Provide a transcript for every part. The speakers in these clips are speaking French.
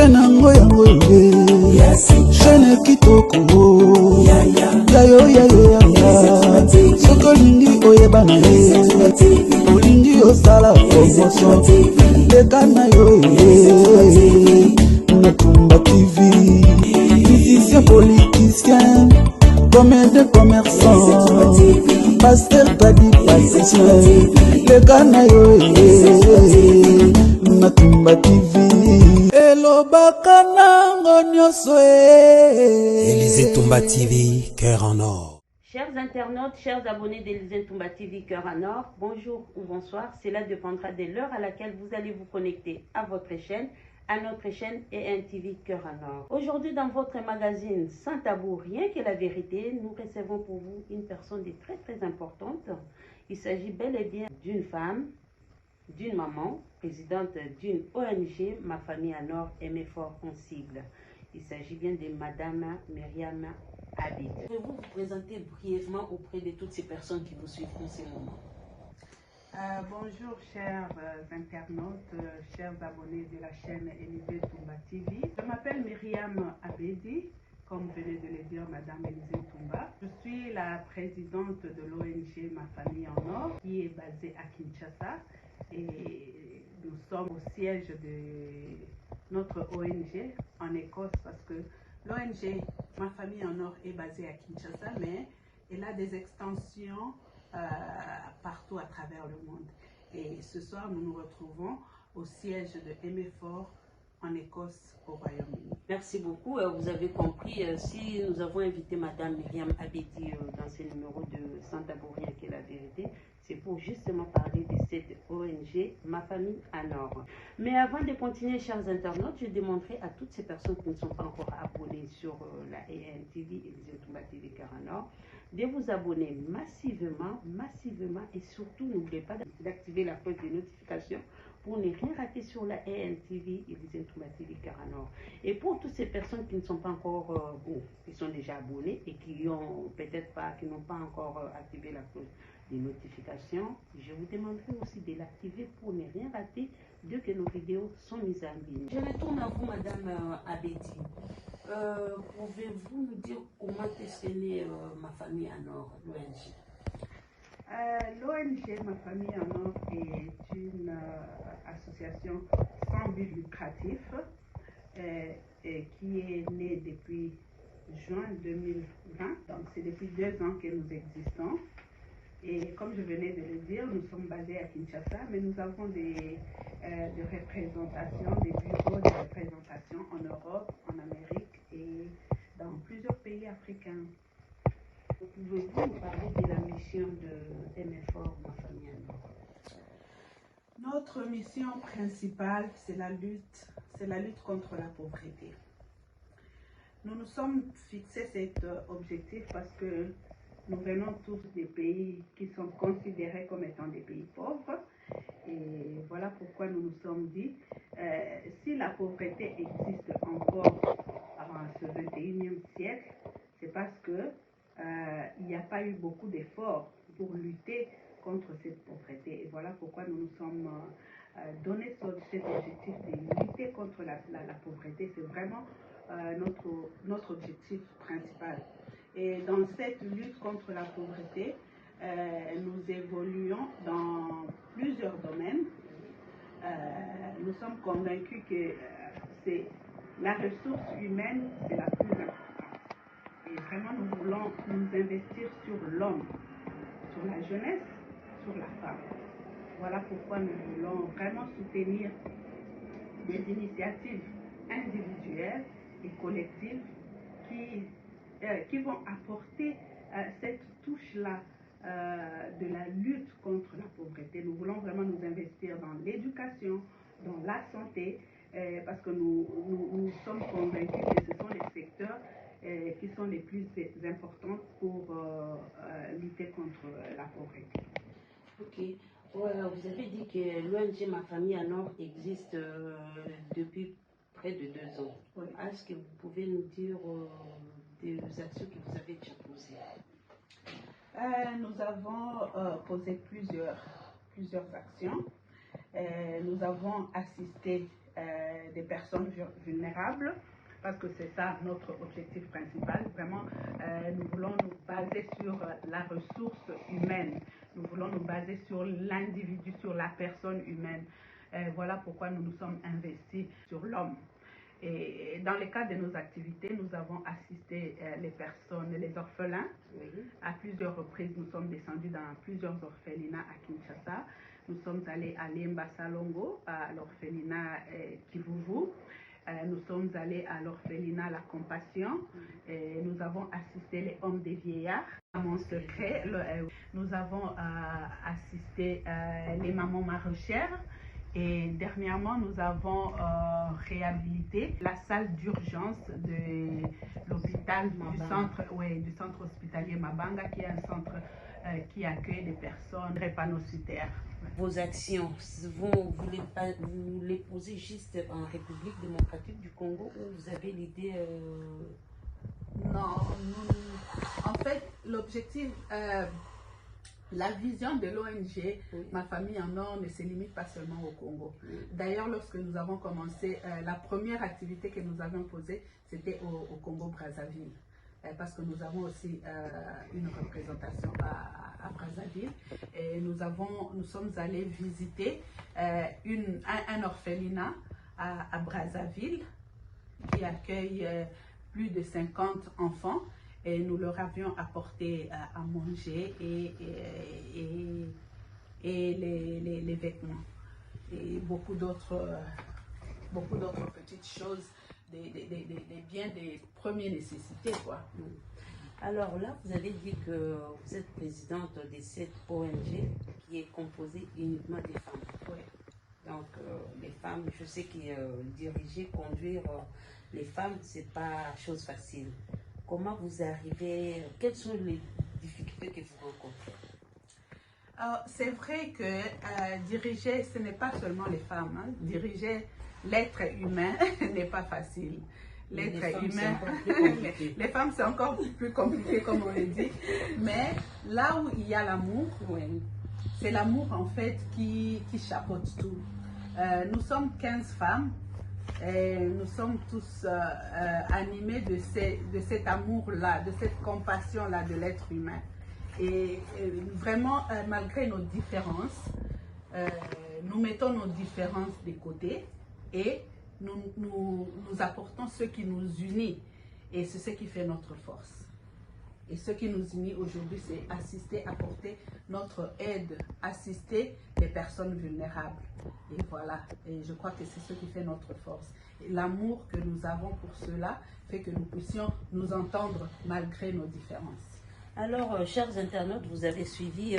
Shenango yango ye Shene kitoko Yayo yayo yanga Soko lingi oyebana ye Olingi osala promotion Lekana yo ye Matumba TV Musicien politicien Comédien commerçant Pasteur Padi Patricien Lekana yo ye Matumba TV Hello bakana ngonyoso Élysée Toumba TV, cœur en or. Chers internautes, chers abonnés d'Élysée Toumba TV Cœur en Or, bonjour ou bonsoir. Cela dépendra de l'heure à laquelle vous allez vous connecter à votre chaîne, à notre chaîne ENTV Cœur en Or. Aujourd'hui, dans votre magazine Sans Tabou, rien que la vérité, nous recevons pour vous une personne de très importante. Il s'agit bel et bien d'une femme, d'une maman, présidente d'une ONG, Ma Famille en Or, Aimer Fort en sigle. Il s'agit bien de Madame Myriam Abid. Pouvez-vous vous présenter brièvement auprès de toutes ces personnes qui vous suivent en ce moment? Bonjour chers internautes, chers abonnés de la chaîne Élysée Toumba TV. Je m'appelle Myriam Abedi, comme venait de le dire Madame Élysée Toumba. Je suis la présidente de l'ONG Ma Famille en Or, qui est basée à Kinshasa. Et nous sommes au siège de notre ONG en Écosse parce que l'ONG Ma Famille en Or est basée à Kinshasa, mais elle a des extensions partout à travers le monde. Et ce soir, nous nous retrouvons au siège de Aimer Fort en Écosse, au Royaume-Uni. Merci beaucoup. Vous avez compris, si nous avons invité Madame Myriam Abedi dans ce numéro de Sans Tabou, rien que la vérité, c'est pour justement parler de cette ONG, Ma Famille en Or. Mais avant de continuer, chers internautes, je demanderai à toutes ces personnes qui ne sont pas encore abonnées sur la ENTV, Élysée Toumba TV Cœur en Or, de vous abonner massivement, et surtout n'oubliez pas d'activer la cloche de notification pour ne rien rater sur la ENTV, Élysée Toumba TV Cœur en Or. Et pour toutes ces personnes qui ne sont pas encore, qui sont déjà abonnées et qui ont peut-être pas, qui n'ont pas encore activé la cloche de notification, je vous demanderai aussi de l'activer pour ne rien rater dès que nos vidéos sont mises en ligne. Je retourne à vous, Madame Abedi. Pouvez-vous nous dire comment est née Ma Famille en Or, l'ONG? L'ONG Ma Famille en Or est une association sans but lucratif qui est née depuis juin 2020. Donc c'est depuis 2 ans que nous existons. Et comme je venais de le dire, nous sommes basés à Kinshasa, mais nous avons des représentations, des bureaux de représentation en Europe, en Amérique et dans plusieurs pays africains. Pouvez-vous nous parler de la mission de Aimer Fort, Ma Famille en Or? Notre mission principale, c'est la lutte contre la pauvreté. Nous nous sommes fixés cet objectif parce que nous venons tous des pays qui sont considérés comme étant des pays pauvres. Et voilà pourquoi nous nous sommes dit, si la pauvreté existe encore avant ce 21e siècle, c'est parce que il n'y a pas eu beaucoup d'efforts pour lutter contre cette pauvreté. Et voilà pourquoi nous nous sommes donné cet objectif de lutter contre la pauvreté. C'est vraiment notre objectif principal. Et dans cette lutte contre la pauvreté, nous évoluons dans plusieurs domaines. Nous sommes convaincus que c'est la ressource humaine, c'est la plus importante. Et vraiment, nous voulons nous investir sur l'homme, sur la jeunesse, sur la femme. Voilà pourquoi nous voulons vraiment soutenir des initiatives individuelles et collectives qui vont apporter cette touche-là de la lutte contre la pauvreté. Nous voulons vraiment nous investir dans l'éducation, dans la santé, parce que nous sommes convaincus que ce sont les secteurs qui sont les plus importants pour lutter contre la pauvreté. Ok. Voilà, vous avez dit que l'ONG Ma Famille en Or existe depuis près de 2 ans. Oui. Est-ce que vous pouvez nous dire des actions que vous avez déjà posées? Nous avons posé plusieurs actions. Nous avons assisté des personnes vulnérables, parce que c'est ça notre objectif principal. Vraiment, nous voulons nous baser sur la ressource humaine. Nous voulons nous baser sur l'individu, sur la personne humaine. Voilà pourquoi nous nous sommes investis sur l'homme. Et dans le cadre de nos activités, nous avons assisté les personnes, les orphelins. Oui. À plusieurs reprises, nous sommes descendus dans plusieurs orphelinats à Kinshasa. Nous sommes allés à Lemba Salongo, à l'orphelinat Kivuvu. Nous sommes allés à l'orphelinat La Compassion. Et nous avons assisté les hommes des vieillards. Mon secret, nous avons assisté les mamans maraîchères. Et dernièrement, nous avons réhabilité la salle d'urgence de l'hôpital du centre hospitalier Mabanga, qui est un centre qui accueille des personnes drépanocytaires. Vos actions, vous les posez juste en République démocratique du Congo ou vous avez l'idée Non, en fait, l'objectif... La vision de l'ONG, Ma famille en or, ne se limite pas seulement au Congo. D'ailleurs, lorsque nous avons commencé, la première activité que nous avions posée, c'était au Congo-Brazzaville. Parce que nous avons aussi une représentation à Brazzaville. Et nous sommes allés visiter un orphelinat à Brazzaville qui accueille plus de 50 enfants. Et nous leur avions apporté à manger et les vêtements. Et beaucoup d'autres petites choses, des biens de première nécessité, quoi. Alors là, vous avez dit que vous êtes présidente de cette ONG qui est composée uniquement des femmes. Oui. Donc, les femmes, je sais que diriger, conduire les femmes, c'est pas chose facile. Comment vous arrivez? Quelles sont les difficultés que vous rencontrez? C'est vrai que diriger, ce n'est pas seulement les femmes. Hein. Diriger l'être humain n'est pas facile. L'être humain, les femmes, c'est encore plus compliqué, comme on le dit. Mais là où il y a l'amour, c'est l'amour en fait qui chapeaute tout. Nous sommes 15 femmes. Et nous sommes tous animés de cet amour-là, de cette compassion-là de l'être humain. Et vraiment, malgré nos différences, nous mettons nos différences de côté et nous apportons ce qui nous unit. Et c'est ce qui fait notre force. Et ce qui nous unit aujourd'hui, c'est assister, apporter notre aide, assister les personnes vulnérables. Et voilà, et je crois que c'est ce qui fait notre force. L'amour que nous avons pour cela fait que nous puissions nous entendre malgré nos différences. Alors, chers internautes, vous avez suivi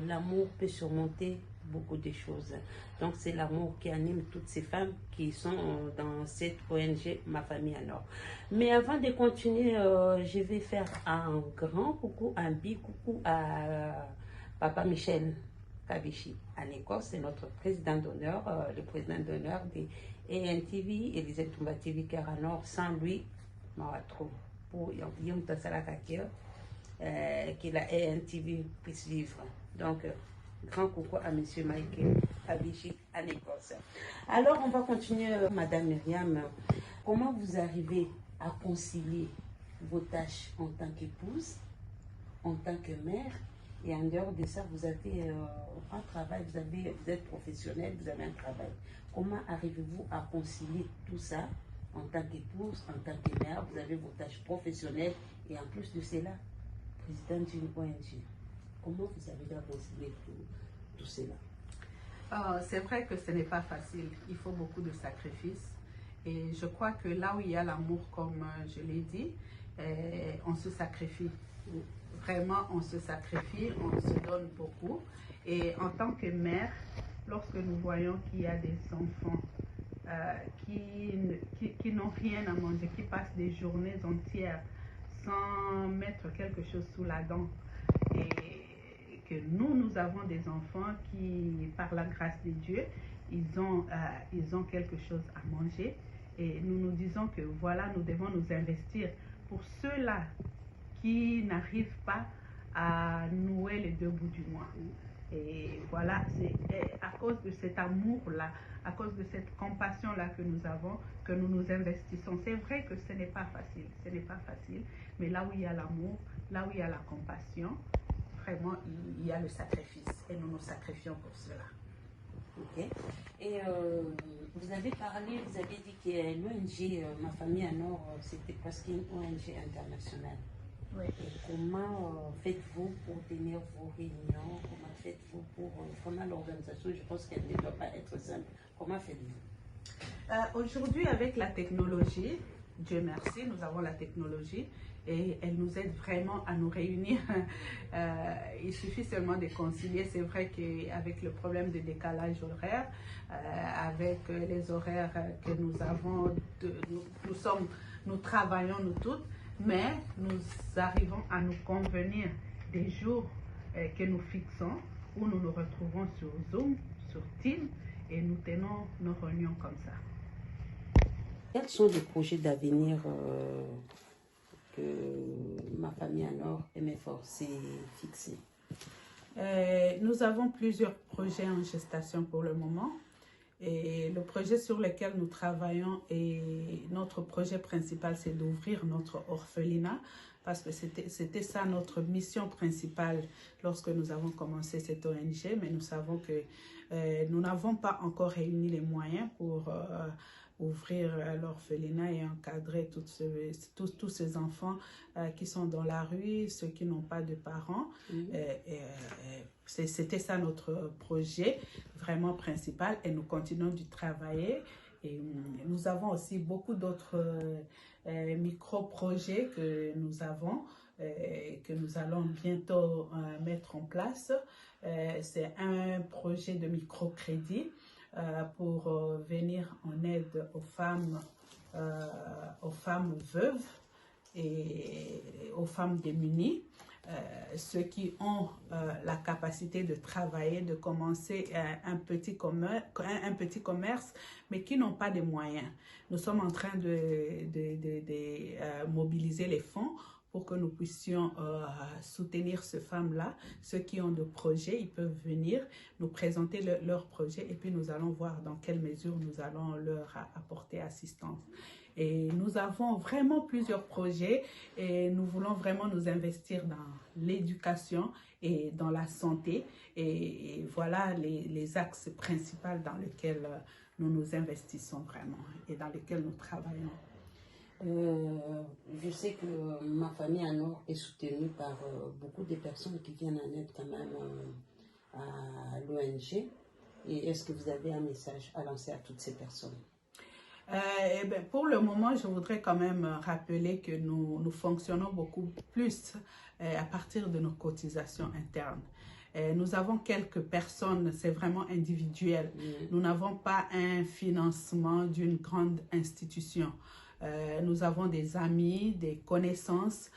l'amour peut surmonter beaucoup de choses. Donc, c'est l'amour qui anime toutes ces femmes qui sont dans cette ONG Ma famille en or. Mais avant de continuer, je vais faire un grand coucou, un big coucou à Papa Michel Kabishi en Écosse. C'est notre président d'honneur, le président d'honneur de ANTV, Elisabeth Tumba TV Cœur en or. Sans lui, Maratro, pour Yom Tassalakakir, que la ANTV puisse vivre. Donc, grand coucou à M. Michael Kabishi en Écosse. Alors, on va continuer, Madame Myriam. Comment vous arrivez à concilier vos tâches en tant qu'épouse, en tant que mère, et en dehors de ça, vous avez un travail, vous êtes professionnel, vous avez un travail. Comment arrivez-vous à concilier tout ça en tant qu'épouse, en tant que mère? Vous avez vos tâches professionnelles et en plus de cela, présidente d'une ONG. Comment vous arrivez à concilier tout cela? C'est vrai que ce n'est pas facile. Il faut beaucoup de sacrifices. Et je crois que là où il y a l'amour, comme je l'ai dit, on se sacrifie. Vraiment, on se sacrifie, on se donne beaucoup. Et en tant que mère, lorsque nous voyons qu'il y a des enfants qui n'ont rien à manger, qui passent des journées entières sans mettre quelque chose sous la dent, et que nous avons des enfants qui, par la grâce de Dieu, ils ont quelque chose à manger. Et nous nous disons que voilà, nous devons nous investir pour ceux-là qui n'arrivent pas à nouer les deux bouts du mois. Et voilà, c'est à cause de cet amour-là, à cause de cette compassion-là que nous avons, que nous nous investissons. C'est vrai que ce n'est pas facile, mais là où il y a l'amour, là où il y a la compassion, vraiment, il y a le sacrifice et nous nous sacrifions pour cela. Ok. Et vous avez dit que l'ONG Ma Famille en Or, c'était presque une ONG internationale. Oui. Et comment faites-vous pour tenir vos réunions? Comment faites-vous pour vraiment l'organisation? Je pense qu'elle ne doit pas être simple. Comment faites-vous? Aujourd'hui, avec la technologie, Dieu merci, nous avons la technologie et elle nous aide vraiment à nous réunir. Il suffit seulement de concilier. C'est vrai qu'avec le problème de décalage horaire, avec les horaires que nous avons, nous travaillons nous toutes, mais nous arrivons à nous convenir des jours que nous fixons, où nous nous retrouvons sur Zoom, sur Teams, et nous tenons nos réunions comme ça. Quels sont les projets d'avenir que Ma Famille en Or et mes forces fixés? Nous avons plusieurs projets en gestation pour le moment. Et le projet sur lequel nous travaillons et notre projet principal, c'est d'ouvrir notre orphelinat, parce que c'était ça notre mission principale lorsque nous avons commencé cette ONG, mais nous savons que nous n'avons pas encore réuni les moyens pour ouvrir l'orphelinat et encadrer tous ces enfants qui sont dans la rue, ceux qui n'ont pas de parents. C'était ça notre projet vraiment principal et nous continuons d'y travailler. Et nous avons aussi beaucoup d'autres micro-projets que nous avons, que nous allons bientôt mettre en place. C'est un projet de microcrédit pour venir en aide aux femmes veuves et aux femmes démunies. Ceux qui ont la capacité de travailler, de commencer un petit commerce, mais qui n'ont pas de moyens. Nous sommes en train de mobiliser les fonds pour que nous puissions soutenir ces femmes-là. Ceux qui ont des projets, ils peuvent venir nous présenter leurs projets et puis nous allons voir dans quelle mesure nous allons leur apporter assistance. Et nous avons vraiment plusieurs projets et nous voulons vraiment nous investir dans l'éducation et dans la santé. Et voilà les axes principaux dans lesquels nous nous investissons vraiment et dans lesquels nous travaillons. Je sais que Ma Famille en Or est soutenue par beaucoup de personnes qui viennent en aide quand même à l'ONG. Et est-ce que vous avez un message à lancer à toutes ces personnes? Pour le moment, je voudrais quand même rappeler que nous fonctionnons beaucoup plus à partir de nos cotisations internes. Nous avons quelques personnes, c'est vraiment individuel. Nous n'avons pas un financement d'une grande institution. Nous avons des amis, des connaissances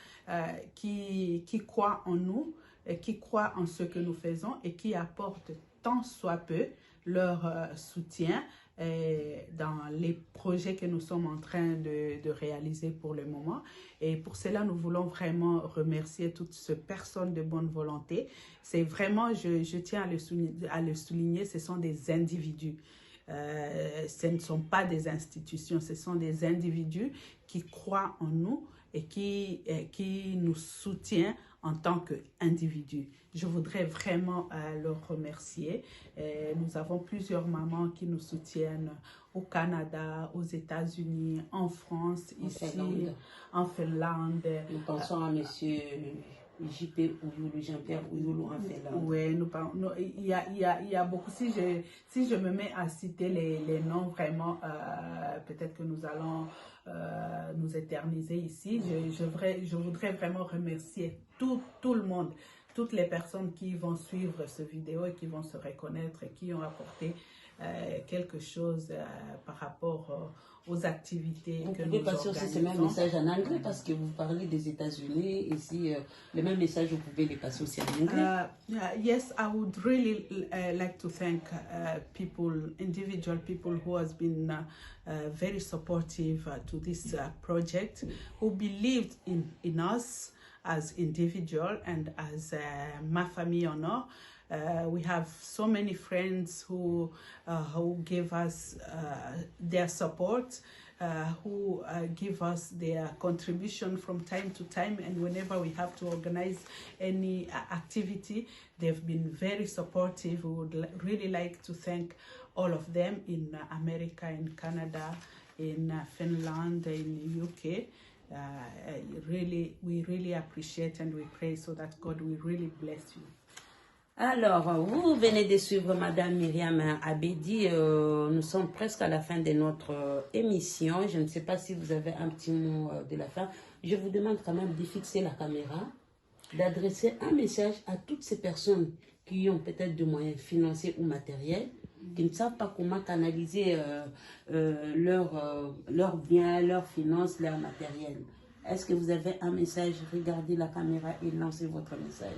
qui croient en nous, qui croient en ce que nous faisons et qui apportent tant soit peu leur soutien dans les projets que nous sommes en train de réaliser pour le moment. Et pour cela, nous voulons vraiment remercier toutes ces personnes de bonne volonté. C'est vraiment, je tiens à le souligner, ce sont des individus. Ce ne sont pas des institutions, ce sont des individus qui croient en nous et qui nous soutiennent en tant qu'individus. Je voudrais vraiment leur remercier. Nous avons plusieurs mamans qui nous soutiennent au Canada, aux États-Unis, en France, ici, en Finlande. Nous pensons à monsieur JP Ouyoulou, Jean-Pierre Ouyoulou en Finlande. Oui, il y a beaucoup. Si je me mets à citer les noms, vraiment, peut-être que nous allons nous éterniser ici. Je voudrais vraiment remercier tout le monde, toutes les personnes qui vont suivre cette vidéo et qui vont se reconnaître et qui ont apporté quelque chose par rapport aux activités que nous organisons. Vous pouvez passer aussi ce même message en anglais parce que vous parlez des États-Unis. Ici, le même message, vous pouvez les passer aussi en anglais. Yes, I would really like to thank individual people who has been very supportive to this project, who believed in us as individual and as Ma Famille en Or. We have so many friends who give us their support, who give us their contribution from time to time, and whenever we have to organize any activity, they've been very supportive. We would really like to thank all of them in America, in Canada, in Finland, in UK. We really appreciate and we pray so that God will really bless you. Alors, vous venez de suivre Madame Myriam Abedi. Nous sommes presque à la fin de notre émission. Je ne sais pas si vous avez un petit mot de la fin. Je vous demande quand même de fixer la caméra, d'adresser un message à toutes ces personnes qui ont peut-être des moyens financiers ou matériels, qui ne savent pas comment canaliser leurs biens, leurs finances, leur matériel. Est-ce que vous avez un message? Regardez la caméra et lancez votre message.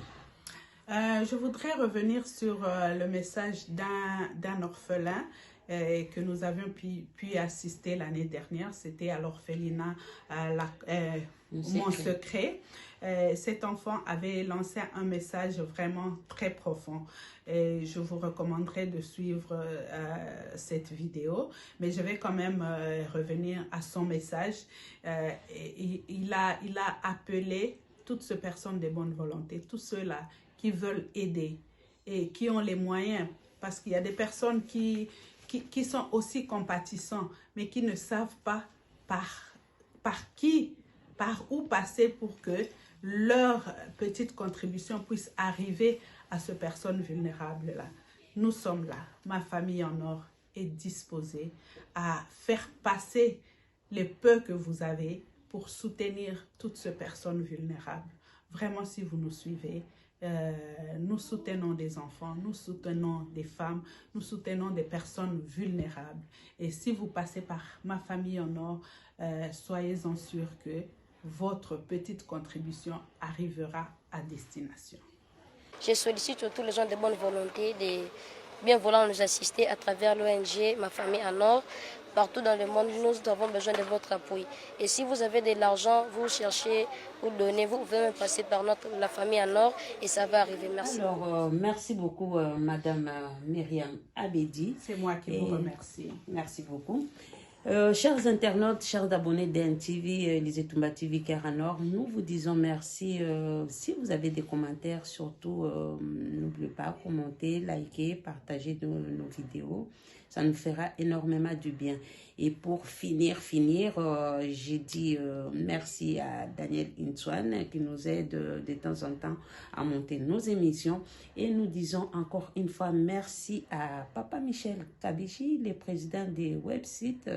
Je voudrais revenir sur le message d'un orphelin que nous avions pu assister l'année dernière. C'était à l'orphelinat Mon Secret. Cet enfant avait lancé un message vraiment très profond. Et je vous recommanderais de suivre cette vidéo, mais je vais quand même revenir à son message. Il a appelé toutes ces personnes de bonne volonté, tous ceux-là qui veulent aider et qui ont les moyens, parce qu'il y a des personnes qui sont aussi compatissants, mais qui ne savent pas par où passer pour que leur petite contribution puisse arriver à ces personnes vulnérables-là. Nous sommes là, ma famille en or est disposée à faire passer les peu que vous avez pour soutenir toutes ces personnes vulnérables. Vraiment, si vous nous suivez, nous soutenons des enfants, nous soutenons des femmes, nous soutenons des personnes vulnérables. Et si vous passez par ma famille en or, soyez-en sûrs que votre petite contribution arrivera à destination. Je sollicite tous les gens de bonne volonté de bien vouloir nous assister à travers l'ONG Ma Famille en Or. Partout dans le monde, nous avons besoin de votre appui. Et si vous avez de l'argent, vous cherchez, vous donnez, vous pouvez même passer par La Famille en Or et ça va arriver. Merci. Alors, merci beaucoup, Madame Myriam Abedi. C'est moi qui vous remercie. Merci beaucoup. Chers internautes, chers abonnés d'NTV, Lisez Toumba TV Cœur en Or, nous vous disons merci. Si vous avez des commentaires, surtout, n'oubliez pas, commenter, liker, partager nos vidéos. Ça nous fera énormément du bien. Et pour finir, j'ai dit merci à Daniel Inswan qui nous aide de temps en temps à monter nos émissions. Et nous disons encore une fois merci à Papa Michel Kabichi, le président des websites.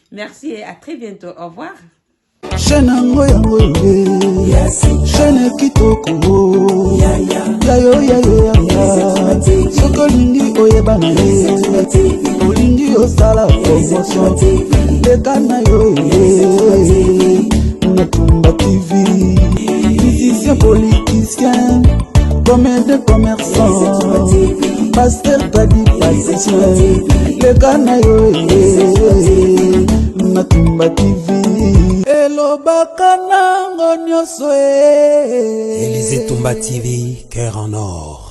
Merci et à très bientôt. Au revoir. Shenango yango ye Shene kitoko Yayo Soko lingi oyebana ye Olingi osala promotion Lekana yo ye Natumba TV Musicien politicien Comédien commerçant Pasteur Kadi patricien Lekana yo ye Natumba TV Elobaka nango nyonso Lisez Toumba TV Cœur en Or.